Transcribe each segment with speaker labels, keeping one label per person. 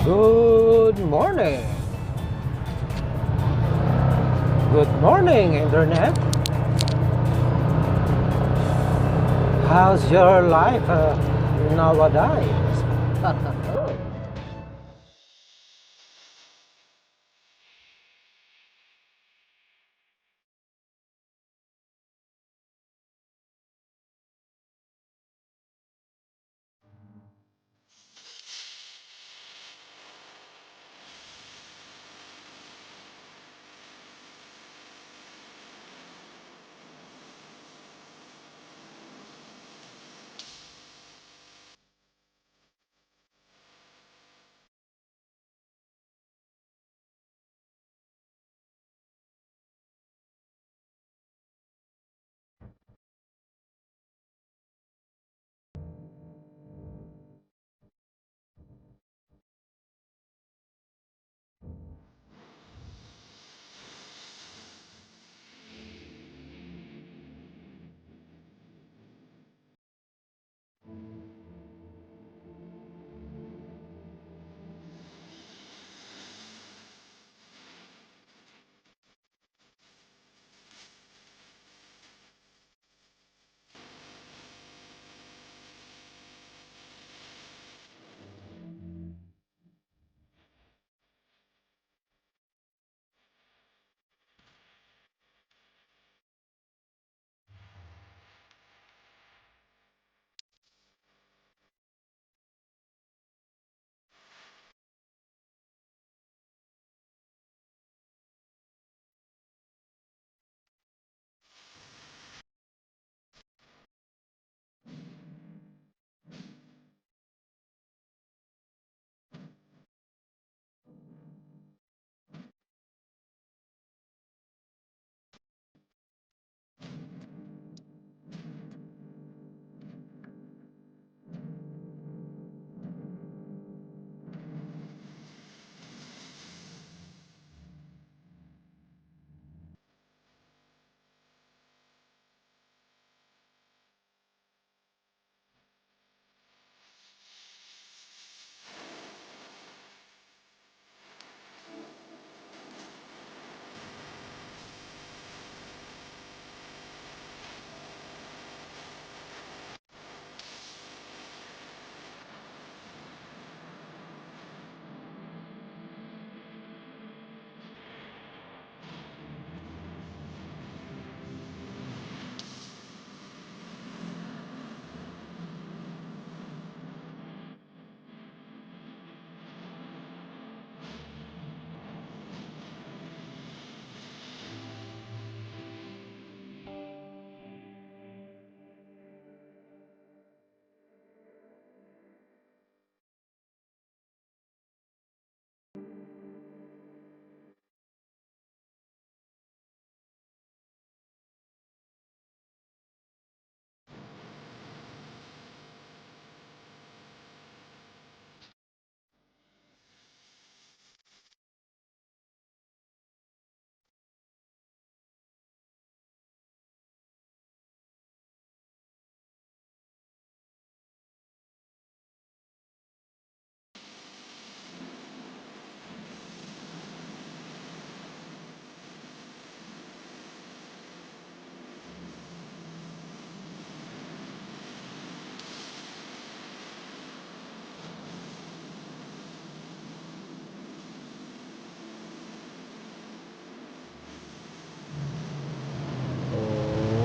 Speaker 1: Good morning. Good morning, Internet. How's your life nowadays?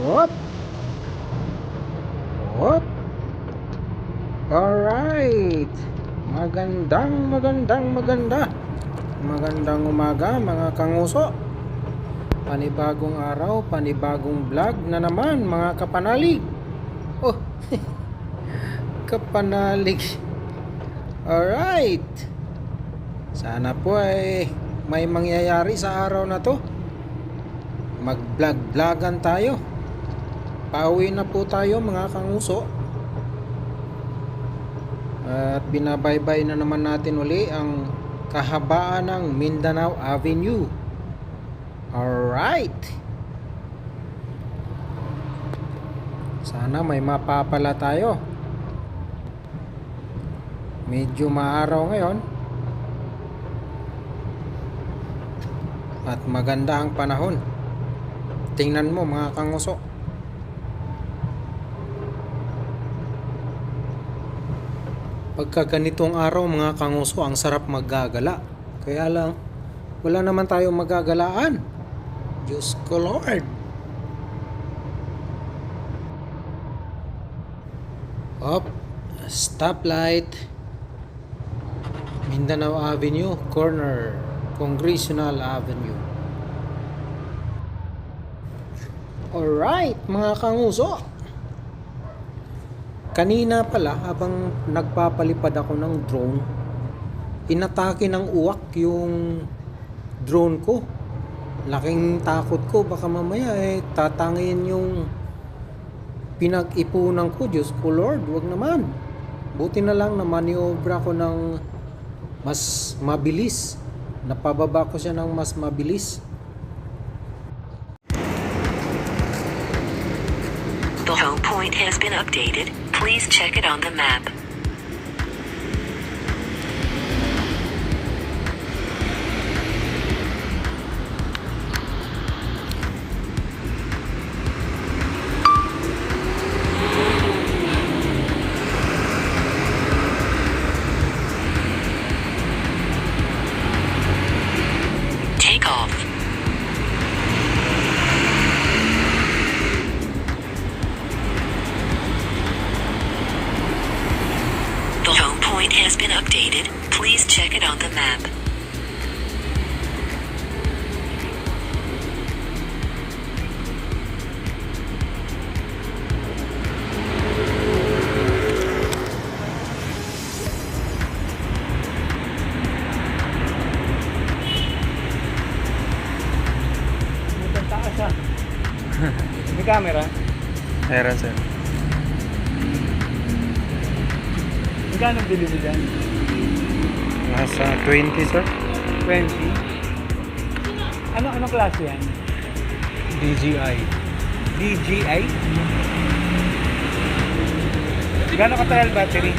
Speaker 1: What? What? Alright. Magandang umaga mga kanguso. Panibagong araw, panibagong vlog na naman mga kapanalig. Oh, kapanalig. Alright. Sana po ay may mangyayari sa araw na to. Mag-vlog-vlogan tayo. Pauwi na po tayo mga kanguso. At binabaybay na naman natin uli ang kahabaan ng Mindanao Avenue. Alright. Sana may mapapala tayo. Medyo maaraw ngayon. at maganda ang panahon. Tingnan mo mga kanguso. Pagka ganitong araw mga kanguso, ang sarap maggagala. Kaya lang, wala naman tayong magagalaan. Diyos ko Lord. Up, stoplight. Mindanao Avenue, corner, Congressional Avenue. Alright, mga kanguso. Kanina pala, habang nagpapalipad ako ng drone, inatake ng uwak yung drone ko. Laking takot ko, baka mamaya tatangin yung pinag-ipunan ko. Diyos ko Lord, wag naman. Buti na lang na maniobra ko ng mas mabilis. Napababa ko siya ng mas mabilis.
Speaker 2: The home point has been updated. Please check it on the map. Take off. The home point has been updated. Please check it on the map.
Speaker 3: Itong taas ah. May camera?
Speaker 1: Meron sir.
Speaker 3: Magkano bili mo dyan?
Speaker 1: Nasa 20 sir.
Speaker 3: 20? Anong klase yan?
Speaker 1: DJI.
Speaker 3: DJI? Gano'ng katagal battery?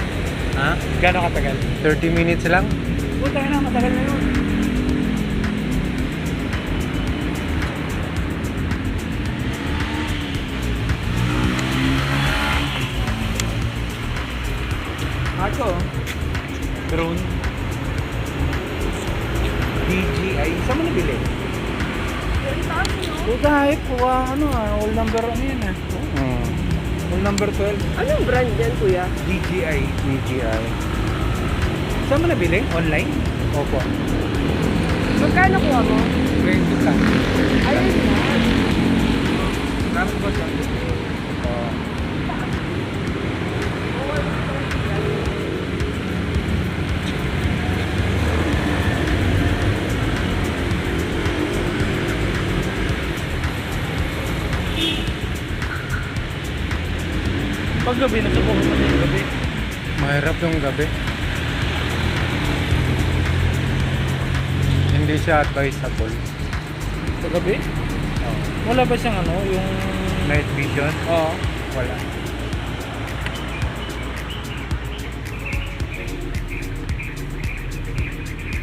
Speaker 1: Ha?
Speaker 3: Gano'ng katagal?
Speaker 1: 30 minutes lang?
Speaker 3: Puta na, matagal na yun. Ako, drone. DJI. Saan mo nabili? Puta, all number ano yan ah. All number 12.
Speaker 4: Anong brand yan, kuya?
Speaker 3: DJI.
Speaker 1: DJI.
Speaker 3: Saan mo nabili? Online?
Speaker 1: Opo.
Speaker 4: Magkano kuha mo?
Speaker 3: 20 ka.
Speaker 4: Ayun na.
Speaker 3: Gamit ba siya? Pag gabi, nasubukan mo na yung gabi.
Speaker 1: Mahirap yung gabi. Hindi siya advisable.
Speaker 3: Sa gabi? Wala ba siyang yung...
Speaker 1: Night vision?
Speaker 3: Oo.
Speaker 1: Wala.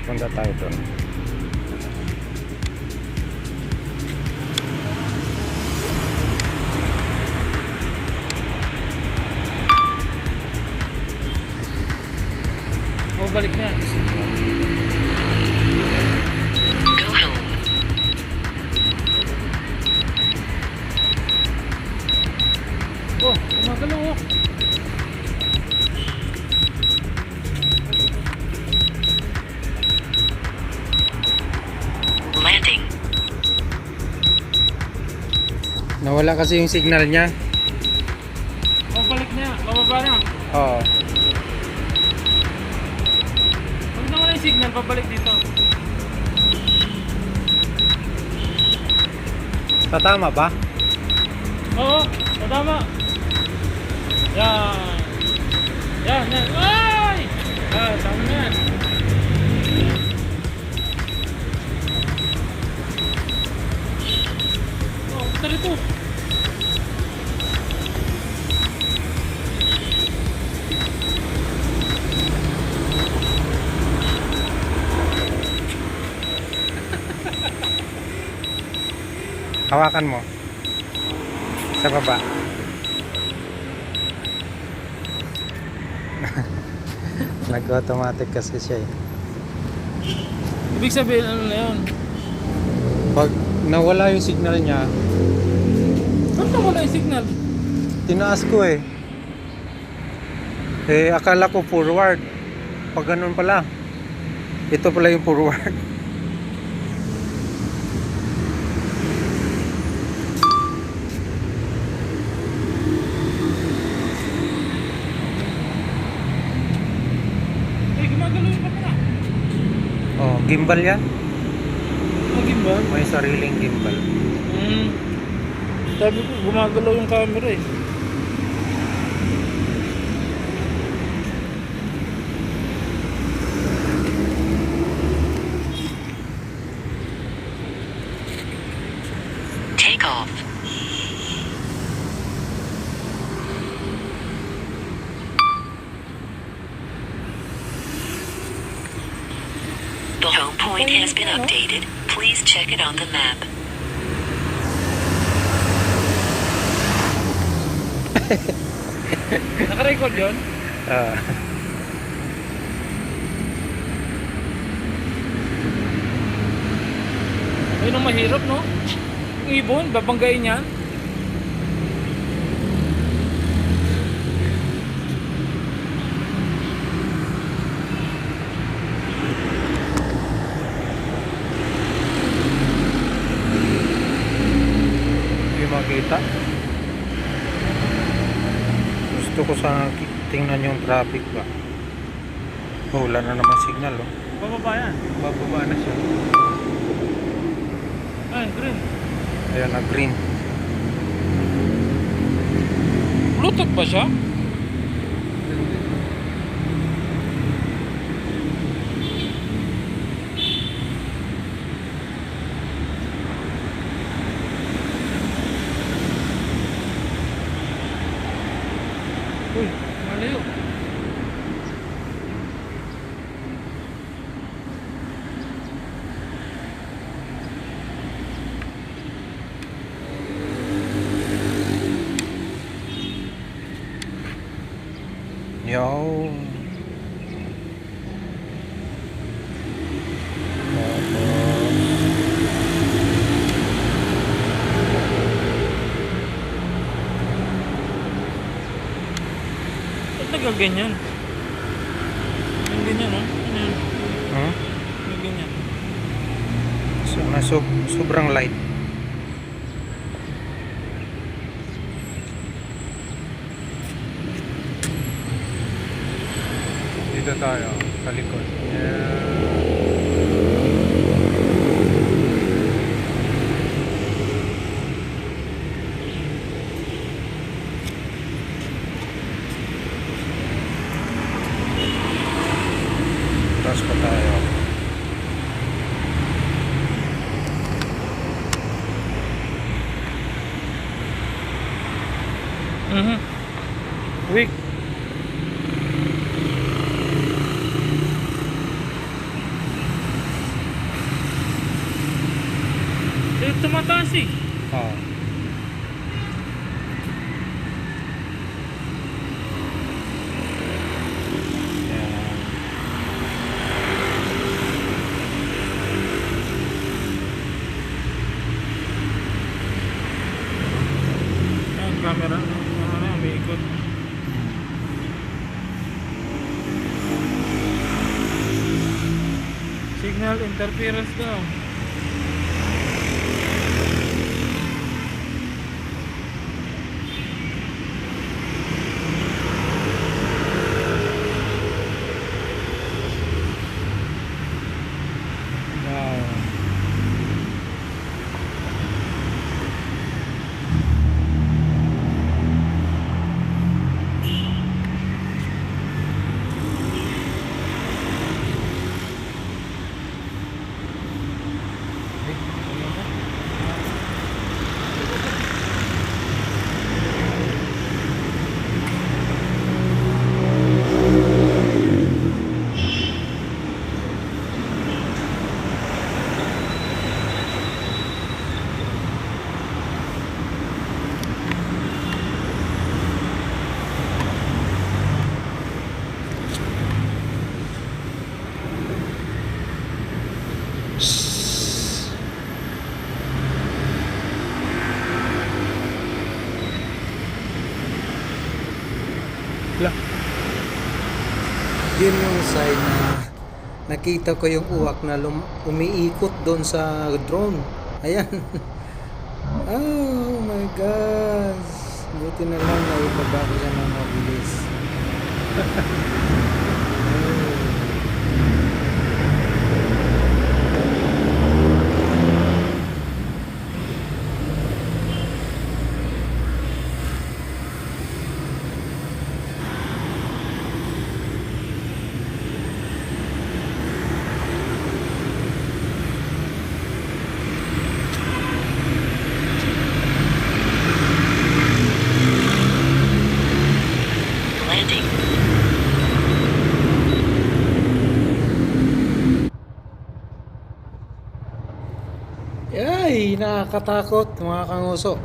Speaker 1: Punta tayo doon.
Speaker 3: Balik na.
Speaker 2: Go home.
Speaker 3: Oh, gumagalaw ako.
Speaker 2: Landing.
Speaker 1: Nawala kasi yung signal niya.
Speaker 3: Oh, balik na. Bababa na.
Speaker 1: Oo.
Speaker 3: Pag nawala yung signal, pabalik dito.
Speaker 1: Sa tama ba?
Speaker 3: Oo, tama. Yan. Yan, yan. Ay! Tama na yan. Oh, punta rito.
Speaker 1: Hawakan mo. Sa baba. Nag-automatic kasi siya eh.
Speaker 3: Ibig sabihin, ano na yun?
Speaker 1: Pag nawala yung signal niya,
Speaker 3: Ba't wala yung signal?
Speaker 1: tinaas ko eh. Eh, akala ko forward. Pag ganun pala. Ito pala yung forward.
Speaker 3: Gumagalaw yung kamera.
Speaker 1: Oh, gimbal yan.
Speaker 3: Mag-gimbal?
Speaker 1: May sariling gimbal.
Speaker 3: Sabi ko, gumagalaw yung camera eh.
Speaker 2: Take off. The home point has been updated. Please check it on the map.
Speaker 3: Naka-record yun?
Speaker 1: Ah.
Speaker 3: Ayun ang mahirap, no? Yung ibon, babanggain yan.
Speaker 1: Hindi makita. Gusto ko sana tingnan yung traffic ba. Oh, wala na naman signal oh.
Speaker 3: Bababa yan.
Speaker 1: Bababa na siya.
Speaker 3: Ay, green.
Speaker 1: Ayan na green.
Speaker 3: Bluetooth ba siya? Uy, malayo.
Speaker 1: Yo.
Speaker 3: Ba't nagaganyan? Yung ganyan, no? Ano yun?
Speaker 1: Hmm?
Speaker 3: Yung ganyan.
Speaker 1: So, sobrang light. Dito tayo, sa likod. Tapos pa tayo.
Speaker 3: Weak. Eh, tumataas eh.
Speaker 1: Oh.
Speaker 3: Ang camera, ano, umiikot. Signal interference daw.
Speaker 1: mahusay na nakita ko yung uwak na umiikot doon sa drone. Ayan. Oh my gosh. Buti na lang na ibaba ko siya ng mabilis.
Speaker 2: Landing.
Speaker 1: Ay, nakakatakot mga kanguso.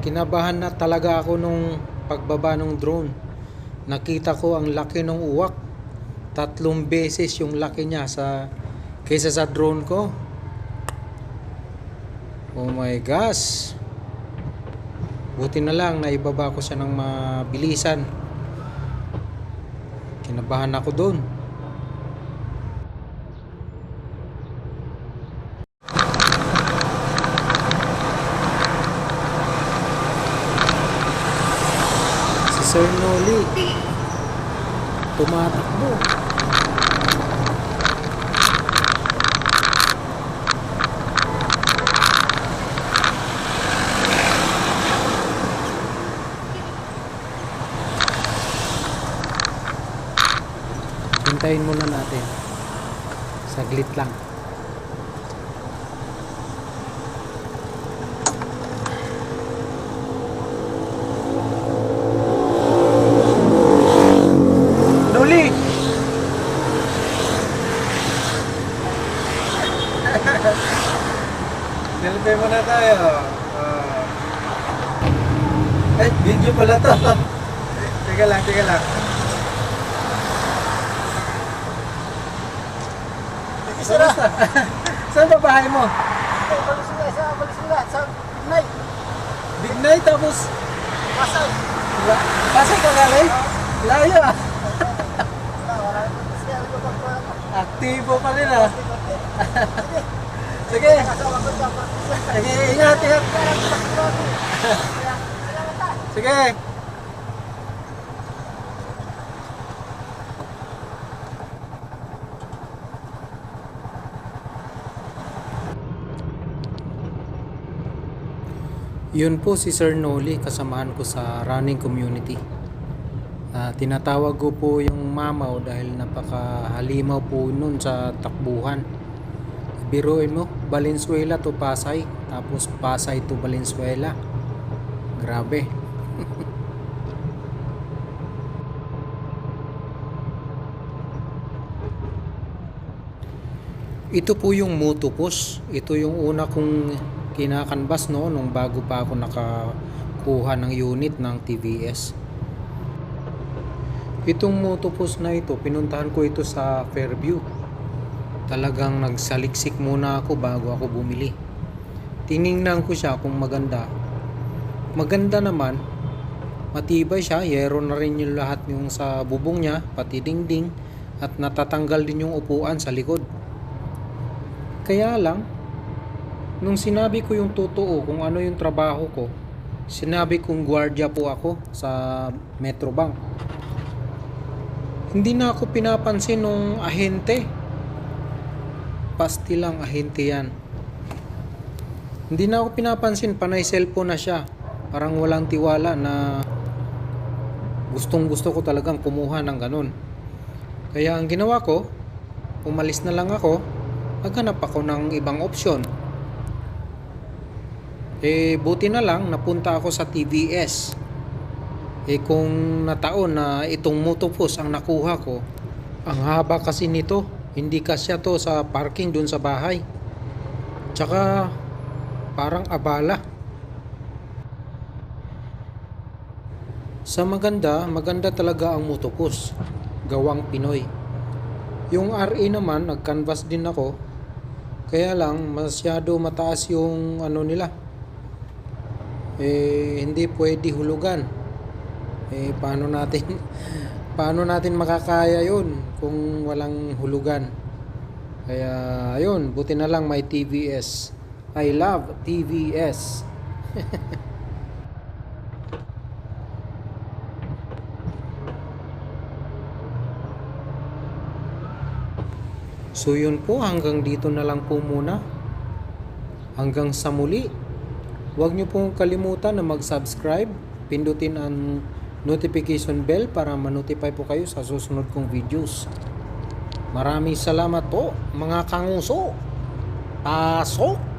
Speaker 1: Kinabahan na talaga ako nung pagbaba ng drone. Nakita ko ang laki ng uwak. 3 beses yung laki niya kaysa sa drone ko. Oh my gosh. Buti na lang naibaba ko siya ng mabilisan. Kinabahan ako doon. Si Sir Noli tumatakbo. Hintayin muna natin. Saglit lang. Noli! Nilipay muna tayo. Ay, video pala to. Teka lang, teka lang. Kamusta? Saan ba bahay mo?
Speaker 5: Balisula, sa Bignay.
Speaker 1: Bignay tapos
Speaker 5: Pasay.
Speaker 1: Pasay ka galing? Layo ah.
Speaker 5: Siya, ano ba?
Speaker 1: Aktibo pa rin ah. Sige.
Speaker 5: Kasama ko dyan.
Speaker 1: Sige, ingat, ingat. Sige. Yun po si Sir Noli, kasamahan ko sa running community. Tinatawag ko po yung mamaw dahil napakahalimaw po nun sa takbuhan. Biruin mo, Valenzuela to Pasay, tapos Pasay to Valenzuela. Grabe. Ito po yung Motopos. Ito yung una kong kinakanbas nung bago pa ako nakakuha ng unit ng TVS. Itong Motopos na ito, pinuntahan ko ito sa Fairview. Talagang nagsaliksik muna ako bago ako bumili. Tiningnan ko siya kung maganda. Maganda naman. Matibay siya, yero na rin yung lahat yung sa bubong niya, pati dingding, at natatanggal din yung upuan sa likod. Kaya lang, nung sinabi ko yung totoo kung ano yung trabaho ko, sinabi kong gwardiya po ako sa Metrobank. Hindi na ako pinapansin nung ahente. Pasti lang ahente yan. Hindi na ako pinapansin, panay cellphone na siya. Parang walang tiwala na gustong gusto ko talagang kumuha ng ganun. Kaya ang ginawa ko, umalis na lang ako, naghanap ako ng ibang opsyon. Buti na lang napunta ako sa TVS. Kung nataon na itong Motopos ang nakuha ko, ang haba kasi nito, hindi kasya to sa parking dun sa bahay. Tsaka parang abala. Sa maganda talaga ang Motopos, gawang Pinoy. Yung RE naman, nag-canvas din ako. Kaya lang, masyado mataas yung ano nila. Hindi pwede hulugan. Paano natin paano natin makakaya yun kung walang hulugan? Kaya ayun, buti na lang may TVS. I love TVS. So yun po, hanggang dito na lang po muna. Hanggang sa muli. Huwag niyo pong kalimutan na mag-subscribe. Pindutin ang notification bell para ma-notify po kayo sa susunod kong videos. Maraming salamat po mga kanguso. Pasok!